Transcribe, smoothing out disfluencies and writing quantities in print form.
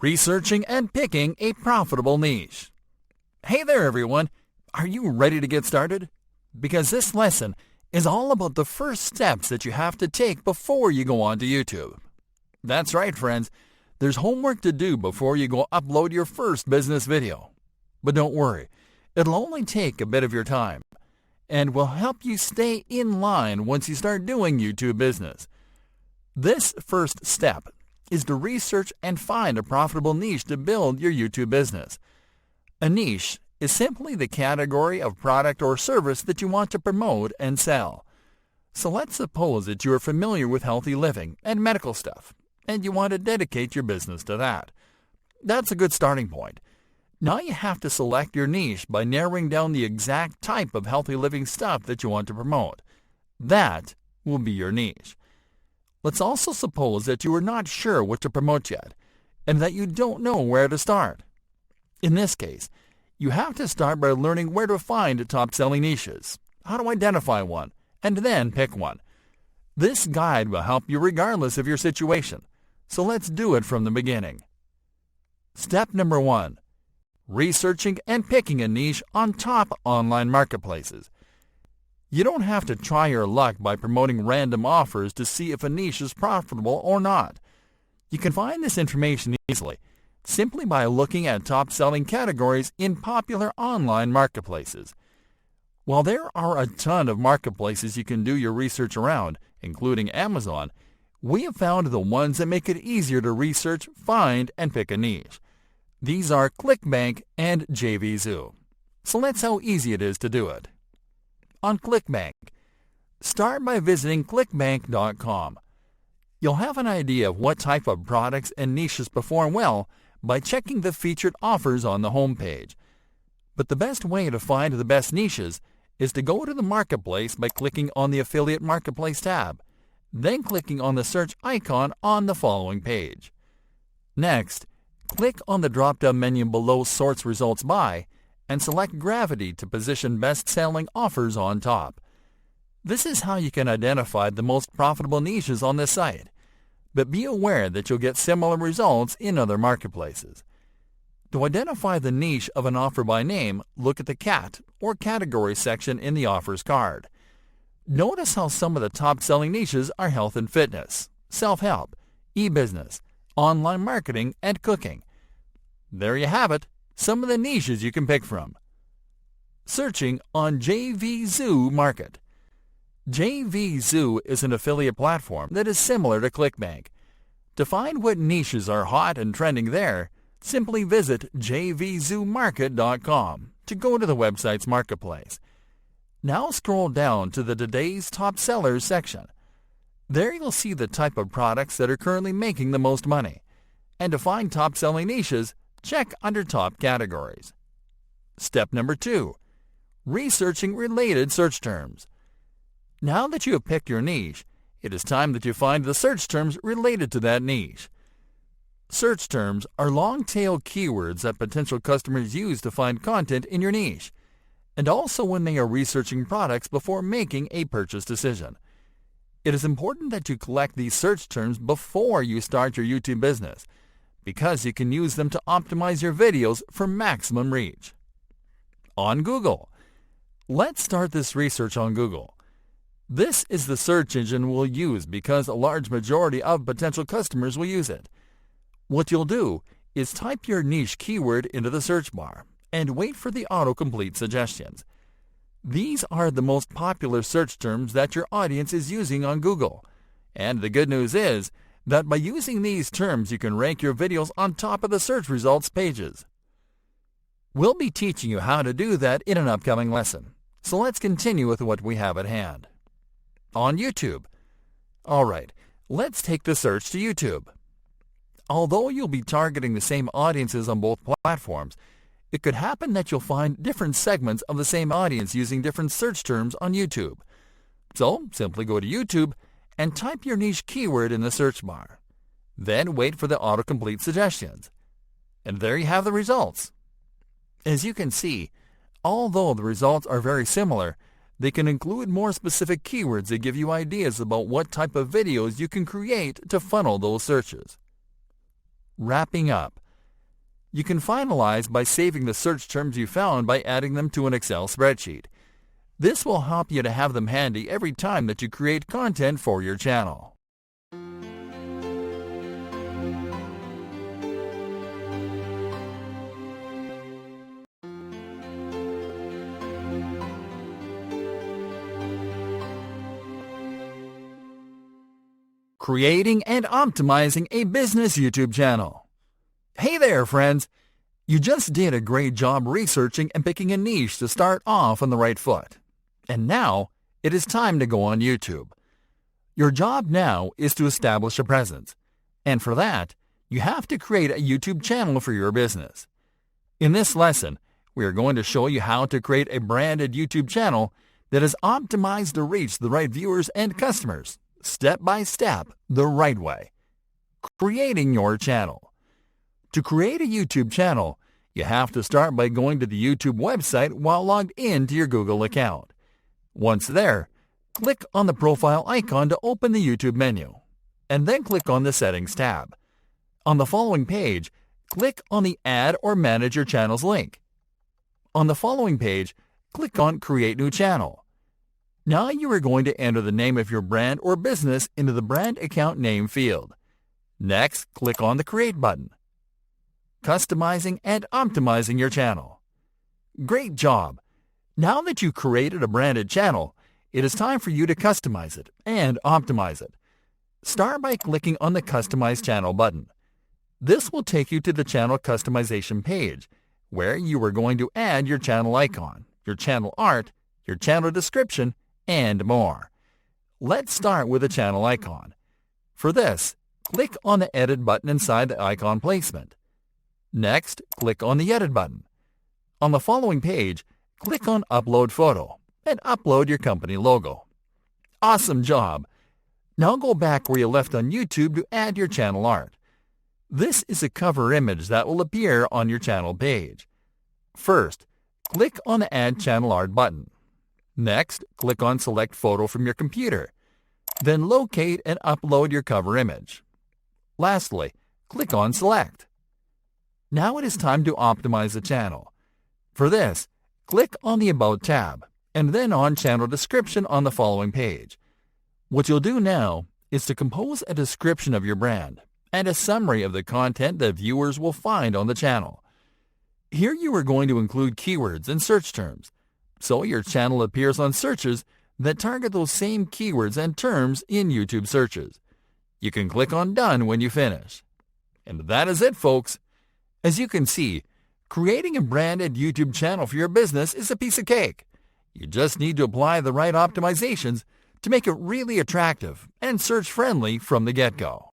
Researching and picking a profitable niche. Hey there everyone, are you ready to get started? Because this lesson is all about the first steps that you have to take before you go onto YouTube. That's right friends, there's homework to do before you go upload your first business video. But don't worry, it'll only take a bit of your time and will help you stay in line once you start doing YouTube business. This first step is to research and find a profitable niche to build your YouTube business. A niche is simply the category of product or service that you want to promote and sell. So let's suppose that you are familiar with healthy living and medical stuff, and you want to dedicate your business to that. That's a good starting point. Now you have to select your niche by narrowing down the exact type of healthy living stuff that you want to promote. That will be your niche. Let's also suppose that you are not sure what to promote yet, and that you don't know where to start. In this case, you have to start by learning where to find top-selling niches, how to identify one, and then pick one. This guide will help you regardless of your situation, so let's do it from the beginning. Step number 1. Researching and picking a niche on top online marketplaces. You don't have to try your luck by promoting random offers to see if a niche is profitable or not. You can find this information easily, simply by looking at top-selling categories in popular online marketplaces. While there are a ton of marketplaces you can do your research around, including Amazon, we have found the ones that make it easier to research, find, and pick a niche. These are ClickBank and JVZoo. So let's see how easy it is to do it. On ClickBank, start by visiting clickbank.com. You'll have an idea of what type of products and niches perform well by checking the featured offers on the home page. But the best way to find the best niches is to go to the marketplace by clicking on the Affiliate Marketplace tab, then clicking on the search icon on the following page. Next, click on the drop-down menu below Sorts Results By and select Gravity to position best-selling offers on top. This is how you can identify the most profitable niches on this site, but be aware that you'll get similar results in other marketplaces. To identify the niche of an offer by name, look at the cat or category section in the offers card. Notice how some of the top-selling niches are health and fitness, self-help, e-business, online marketing, and cooking. There you have it, some of the niches you can pick from. Searching on JVZoo Market. JVZoo is an affiliate platform that is similar to ClickBank. To find what niches are hot and trending there, simply visit jvzoomarket.com to go to the website's marketplace. Now scroll down to the Today's Top Sellers section. There you'll see the type of products that are currently making the most money. And to find top-selling niches, check under top categories. Step number 2. Researching related search terms. Now that you have picked your niche, it is time that you find the search terms related to that niche. Search terms are long-tail keywords that potential customers use to find content in your niche, and also when they are researching products before making a purchase decision. It is important that you collect these search terms before you start your YouTube business, because you can use them to optimize your videos for maximum reach. On Google. Let's start this research on Google. This is the search engine we'll use because a large majority of potential customers will use it. What you'll do is type your niche keyword into the search bar and wait for the autocomplete suggestions. These are the most popular search terms that your audience is using on Google. And the good news is that by using these terms you can rank your videos on top of the search results pages. We'll be teaching you how to do that in an upcoming lesson. So let's continue with what we have at hand. On YouTube. Alright, let's take the search to YouTube. Although you'll be targeting the same audiences on both platforms, it could happen that you'll find different segments of the same audience using different search terms on YouTube. So simply go to YouTube and type your niche keyword in the search bar. Then wait for the autocomplete suggestions. And there you have the results. As you can see, although the results are very similar, they can include more specific keywords that give you ideas about what type of videos you can create to funnel those searches. Wrapping up. you can finalize by saving the search terms you found by adding them to an Excel spreadsheet. This will help you to have them handy every time that you create content for your channel. Creating and optimizing a business YouTube channel. Hey there, friends! You just did a great job researching and picking a niche to start off on the right foot. And now, it is time to go on YouTube. Your job now is to establish a presence. And for that, you have to create a YouTube channel for your business. In this lesson, we are going to show you how to create a branded YouTube channel that is optimized to reach the right viewers and customers, step by step, the right way. Creating your channel. To create a YouTube channel, you have to start by going to the YouTube website while logged into your Google account. Once there, click on the profile icon to open the YouTube menu, and then click on the Settings tab. On the following page, click on the Add or Manage Your Channels link. On the following page, click on Create New Channel. Now you are going to enter the name of your brand or business into the Brand Account Name field. Next, click on the Create button. Customizing and optimizing your channel. Great job! Now that you created a branded channel, it is time for you to customize it and optimize it. Start by clicking on the Customize Channel button. This will take you to the channel customization page, where you are going to add your channel icon, your channel art, your channel description, and more. Let's start with the channel icon. For this, click on the Edit button inside the icon placement. Next, click on the Edit button. On the following page, click on Upload Photo and upload your company logo. Awesome job! Now go back where you left on YouTube to add your channel art. This is a cover image that will appear on your channel page. First, click on the Add Channel Art button. Next, click on Select Photo from your computer. Then locate and upload your cover image. Lastly, click on Select. Now it is time to optimize the channel. For this, click on the About tab and then on Channel Description on the following page. What you'll do now is to compose a description of your brand and a summary of the content that viewers will find on the channel. Here you are going to include keywords and search terms, so your channel appears on searches that target those same keywords and terms in YouTube searches. You can click on Done when you finish. And that is it, folks. As you can see, creating a branded YouTube channel for your business is a piece of cake. You just need to apply the right optimizations to make it really attractive and search-friendly from the get-go.